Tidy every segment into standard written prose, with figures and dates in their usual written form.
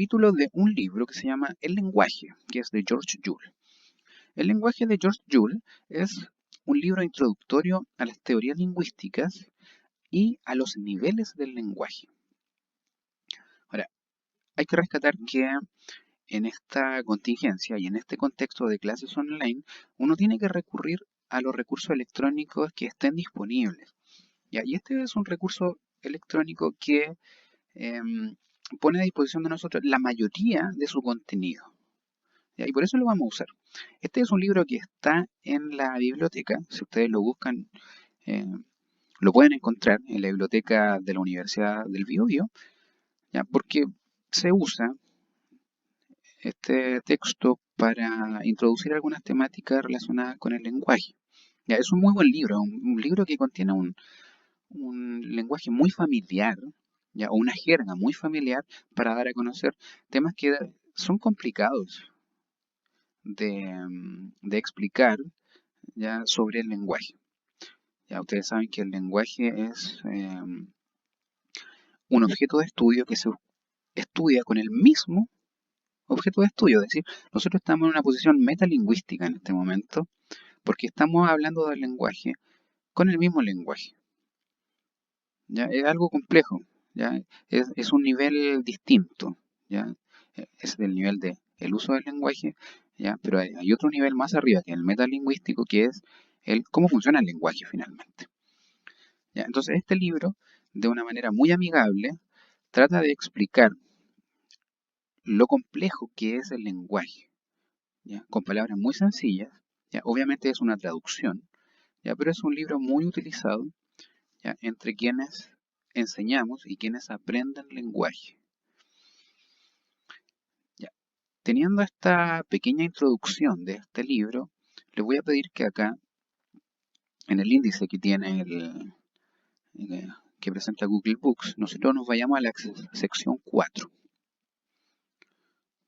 Capítulo de un libro que se llama El lenguaje, que es de George Yule. El lenguaje de George Yule es un libro introductorio a las teorías lingüísticas y a los niveles del lenguaje. Ahora, hay que rescatar que en esta contingencia y en este contexto de clases online, uno tiene que recurrir a los recursos electrónicos que estén disponibles. ¿Ya? Y este es un recurso electrónico que pone a disposición de nosotros la mayoría de su contenido. ¿Ya? Y por eso lo vamos a usar. Este es un libro que está en la biblioteca. Si ustedes lo buscan, eh, lo pueden encontrar en la biblioteca de la Universidad del Biobío, ¿ya? Porque se usa este texto para introducir algunas temáticas relacionadas con el lenguaje. Ya, es un muy buen libro, un libro que contiene un lenguaje muy familiar, ya, o una jerga muy familiar para dar a conocer temas que son complicados de explicar ya sobre el lenguaje. Ya ustedes saben que el lenguaje es un objeto de estudio que se estudia con el mismo objeto de estudio. Es decir, nosotros estamos en una posición metalingüística en este momento porque estamos hablando del lenguaje con el mismo lenguaje. ¿Ya? Es algo complejo, ¿ya? Es un nivel distinto, ¿ya? Es del nivel de el uso del lenguaje, ¿ya? Pero hay otro nivel más arriba, que es el metalingüístico, que es el cómo funciona el lenguaje finalmente. ¿Ya? Entonces, este libro, de una manera muy amigable, trata de explicar lo complejo que es el lenguaje, ¿ya? Con palabras muy sencillas, ¿ya? Obviamente es una traducción, ¿ya? Pero es un libro muy utilizado, ¿ya? Entre quienes enseñamos y quienes aprenden lenguaje. ¿Ya? Teniendo esta pequeña introducción de este libro, les voy a pedir que acá, en el índice que tiene que presenta Google Books, nosotros nos vayamos a la sección 4.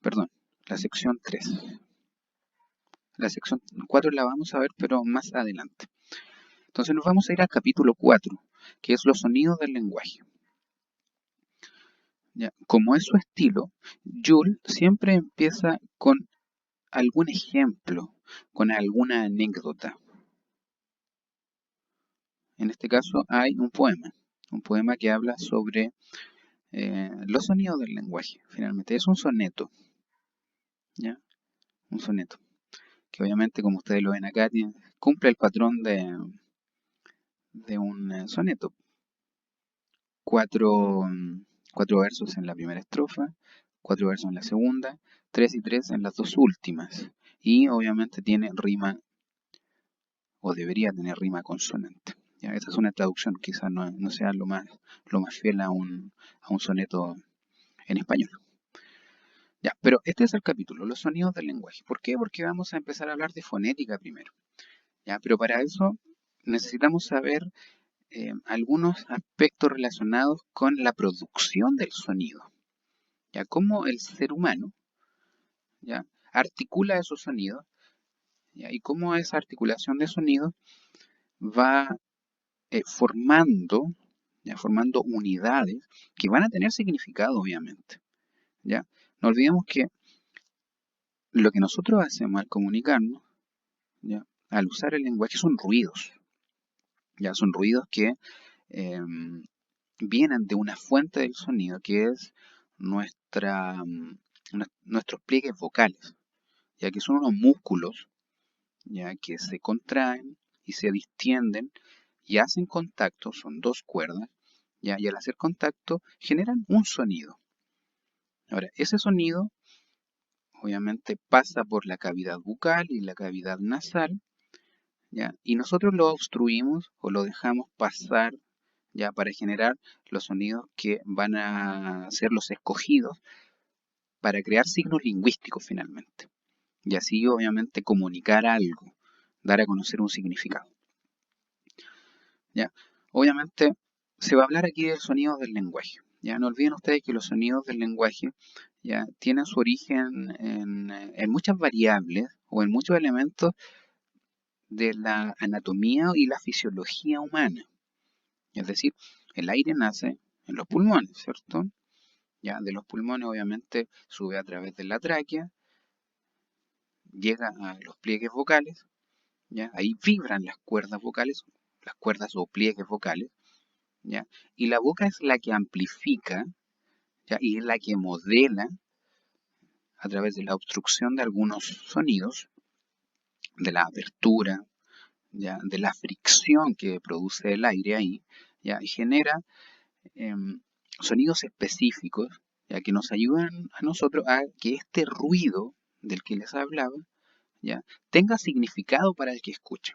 Perdón, la sección 3. La sección 4 la vamos a ver, pero más adelante. Entonces nos vamos a ir al capítulo 4, que es los sonidos del lenguaje. ¿Ya? Como es su estilo, Yule siempre empieza con algún ejemplo, con alguna anécdota. En este caso hay un poema que habla sobre los sonidos del lenguaje. Finalmente es un soneto, ¿ya? Un soneto, que obviamente, como ustedes lo ven acá, cumple el patrón de un soneto. Cuatro versos en la primera estrofa, 4 versos en la segunda, 3 y 3 en las dos últimas. Y obviamente tiene rima, o debería tener rima consonante. ¿Ya? Esta es una traducción, quizás no sea lo más fiel a un soneto en español. Ya, pero este es el capítulo, los sonidos del lenguaje. ¿Por qué? Porque vamos a empezar a hablar de fonética primero. ¿Ya? Pero para eso necesitamos saber algunos aspectos relacionados con la producción del sonido. ¿Ya? Cómo el ser humano, ¿ya?, articula esos sonidos, ¿ya?, y cómo esa articulación de sonidos va formando unidades que van a tener significado, obviamente. ¿Ya? No olvidemos que lo que nosotros hacemos al comunicarnos, ¿ya?, al usar el lenguaje, son ruidos. ¿Ya? Son ruidos que vienen de una fuente del sonido, que es nuestros pliegues vocales, ya que son unos músculos, ya que se contraen y se distienden y hacen contacto, son dos cuerdas, ¿ya? Y al hacer contacto generan un sonido. Ahora, ese sonido obviamente pasa por la cavidad bucal y la cavidad nasal, ¿ya? Y nosotros lo obstruimos o lo dejamos pasar, ¿ya?, para generar los sonidos que van a ser los escogidos para crear signos lingüísticos finalmente. Y así obviamente comunicar algo, dar a conocer un significado. ¿Ya? Obviamente se va a hablar aquí del sonido del lenguaje. Ya no olviden ustedes que los sonidos del lenguaje, ya tienen su origen en muchas variables o en muchos elementos de la anatomía y la fisiología humana. Es decir, el aire nace en los pulmones, ¿cierto? ya, de los pulmones, obviamente sube a través de la tráquea, llega a los pliegues vocales, ¿ya? Ahí vibran las cuerdas o pliegues vocales, ¿ya? Y la boca es la que amplifica, ¿ya? Y es la que modela a través de la obstrucción de algunos sonidos, de la apertura, ¿ya? De la fricción que produce el aire ahí, ¿ya? Y genera sonidos específicos, ¿ya? Que nos ayudan a nosotros a que este ruido del que les hablaba, ¿ya? Tenga significado para el que escucha.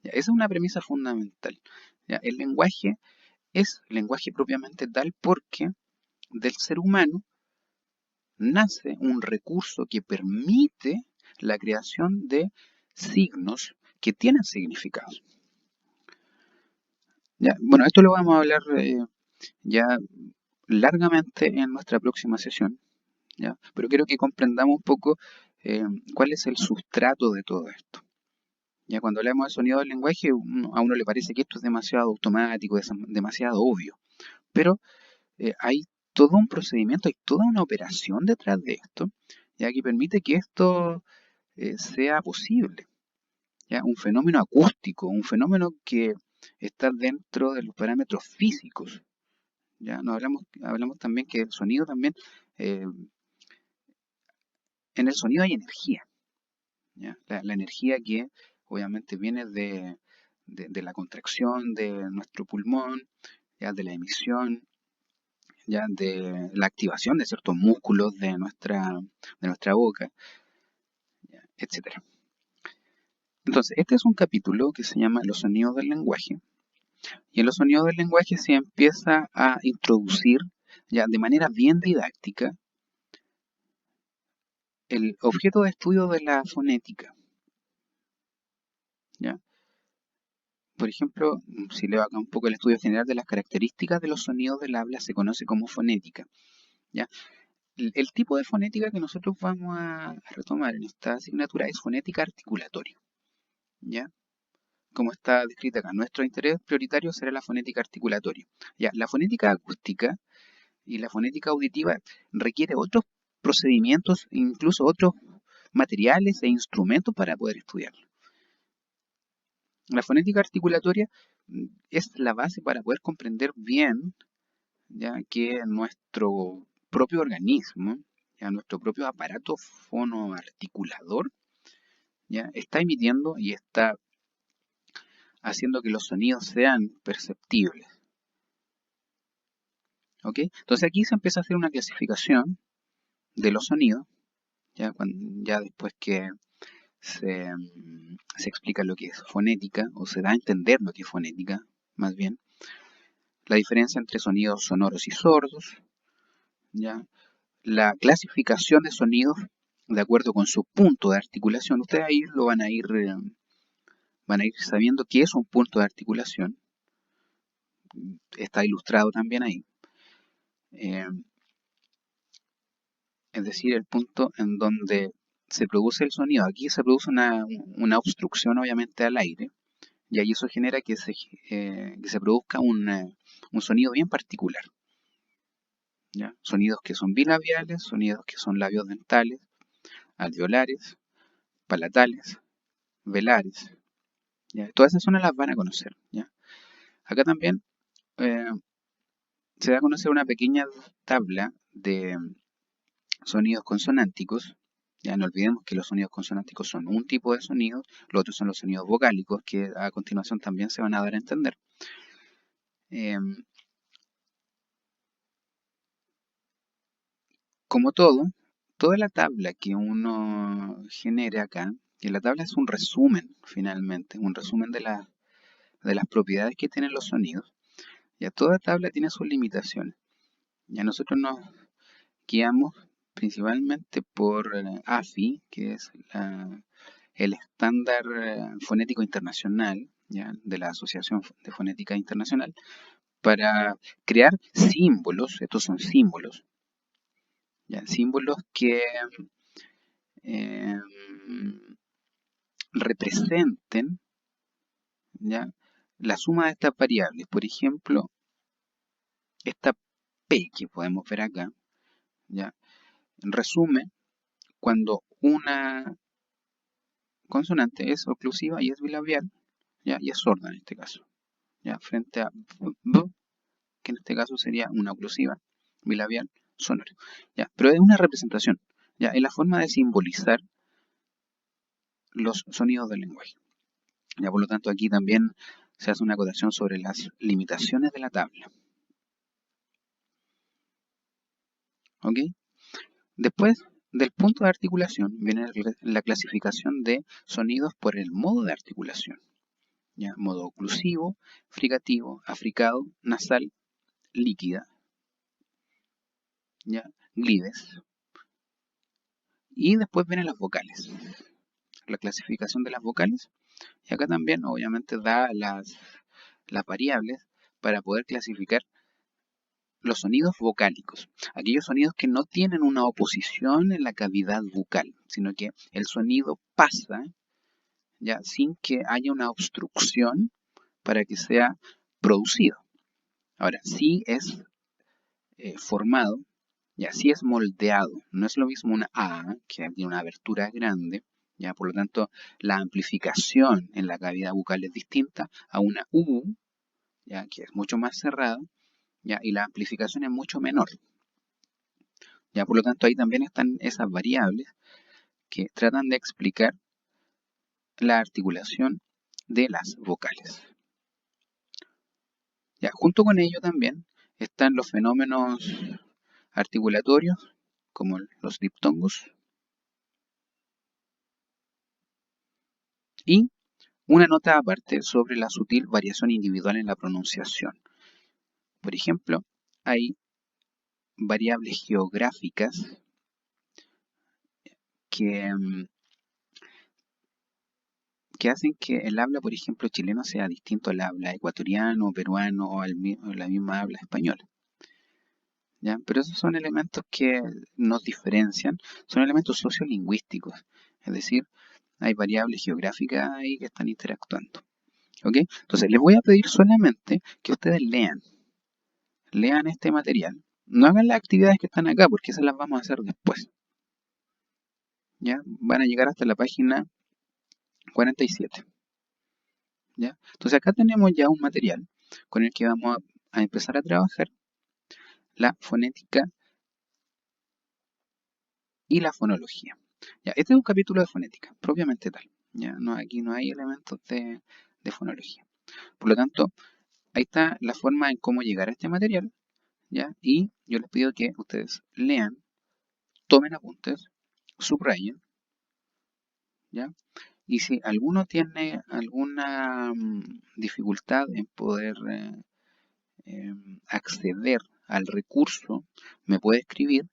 ¿Ya? Esa es una premisa fundamental. ¿Ya? El lenguaje es lenguaje propiamente tal porque del ser humano nace un recurso que permite la creación de signos que tienen significados. ¿Ya? Bueno, esto lo vamos a hablar ya largamente en nuestra próxima sesión, ¿ya? Pero quiero que comprendamos un poco cuál es el sustrato de todo esto. Ya cuando hablamos de sonido del lenguaje, a uno le parece que esto es demasiado automático, es demasiado obvio, pero hay todo un procedimiento, hay toda una operación detrás de esto, ya que permite que esto sea posible. ¿Ya? Un fenómeno acústico, un fenómeno que está dentro de los parámetros físicos. ¿Ya? Hablamos también que el sonido también, eh, en el sonido hay energía. ¿Ya? La energía que obviamente viene de la contracción de nuestro pulmón, ya de la emisión, ya de la activación de ciertos músculos de nuestra boca, ¿ya? Etcétera. Entonces, este es un capítulo que se llama Los sonidos del lenguaje. Y en los sonidos del lenguaje se empieza a introducir ya de manera bien didáctica el objeto de estudio de la fonética. ¿Ya? Por ejemplo, si leo acá un poco el estudio general de las características de los sonidos del habla, se conoce como fonética. ¿Ya? El tipo de fonética que nosotros vamos a retomar en esta asignatura es fonética articulatoria. ¿Ya? Como está descrita acá, nuestro interés prioritario será la fonética articulatoria. ¿Ya? La fonética acústica y la fonética auditiva requiere otros procedimientos, incluso otros materiales e instrumentos para poder estudiarlo. La fonética articulatoria es la base para poder comprender bien, ya que nuestro propio organismo, ya nuestro propio aparato fonoarticulador, ya está emitiendo y está haciendo que los sonidos sean perceptibles. ¿Ok? Entonces aquí se empieza a hacer una clasificación de los sonidos, ya después que se explica lo que es fonética, o se da a entender lo que es fonética, más bien. La diferencia entre sonidos sonoros y sordos, ¿ya? La clasificación de sonidos de acuerdo con su punto de articulación. Ustedes ahí lo van a ir sabiendo qué es un punto de articulación. Está ilustrado también ahí. Es decir, el punto en donde se produce el sonido. Aquí se produce una obstrucción obviamente al aire, y ahí eso genera que se produzca un sonido bien particular. ¿Ya? Sonidos que son bilabiales, sonidos que son labios dentales, alveolares, palatales, velares. ¿Ya? Todas esas zonas las van a conocer. ¿Ya? Acá también eh, se da a conocer una pequeña tabla de sonidos consonánticos. Ya no olvidemos que los sonidos consonánticos son un tipo de sonido, los otros son los sonidos vocálicos, que a continuación también se van a dar a entender. Como todo, toda la tabla que uno genere acá, y la tabla es un resumen finalmente, un resumen de las propiedades que tienen los sonidos. Ya toda tabla tiene sus limitaciones. Ya nosotros nos guiamos principalmente por AFI, que es el estándar fonético internacional, ¿ya? De la Asociación de Fonética Internacional, para crear símbolos. Estos son símbolos, ¿ya? Símbolos que eh, representen, ¿ya? La suma de estas variables. Por ejemplo, esta P que podemos ver acá, ¿ya? Resume cuando una consonante es oclusiva y es bilabial, ¿ya? Y es sorda en este caso, ¿ya? Frente a B, que en este caso sería una oclusiva bilabial sonora, ¿ya? Pero es una representación, ¿ya? Es la forma de simbolizar los sonidos del lenguaje. Ya, por lo tanto, aquí también se hace una acotación sobre las limitaciones de la tabla. ¿Ok? Después del punto de articulación viene la clasificación de sonidos por el modo de articulación. ¿Ya? Modo oclusivo, fricativo, africado, nasal, líquida, ¿ya? Glides. Y después vienen las vocales. La clasificación de las vocales. Y acá también, obviamente, da las variables para poder clasificar los sonidos vocálicos, aquellos sonidos que no tienen una oposición en la cavidad bucal, sino que el sonido pasa ya sin que haya una obstrucción para que sea producido. Ahora, sí es formado, ya sí es moldeado, no es lo mismo una A, que tiene una abertura grande, ya por lo tanto la amplificación en la cavidad bucal es distinta a una U, ya que es mucho más cerrada, ya, y la amplificación es mucho menor. Ya, por lo tanto, ahí también están esas variables que tratan de explicar la articulación de las vocales. Ya, junto con ello también están los fenómenos articulatorios, como los diptongos, y una nota aparte sobre la sutil variación individual en la pronunciación. Por ejemplo, hay variables geográficas que hacen que el habla, por ejemplo, chileno sea distinto al habla ecuatoriano, peruano o la misma habla española. ¿Ya? Pero esos son elementos que nos diferencian, son elementos sociolingüísticos, es decir, hay variables geográficas ahí que están interactuando. ¿Ok? Entonces, les voy a pedir solamente que ustedes lean este material. No hagan las actividades que están acá, porque esas las vamos a hacer después. ¿Ya? Van a llegar hasta la página 47. ¿Ya? Entonces acá tenemos ya un material con el que vamos a empezar a trabajar la fonética y la fonología. Ya, este es un capítulo de fonética, propiamente tal. Ya, no, aquí no hay elementos de fonología. Por lo tanto, ahí está la forma en cómo llegar a este material. ¿Ya? Y yo les pido que ustedes lean, tomen apuntes, subrayen. ¿Ya? Y si alguno tiene alguna dificultad en poder acceder al recurso, me puede escribir.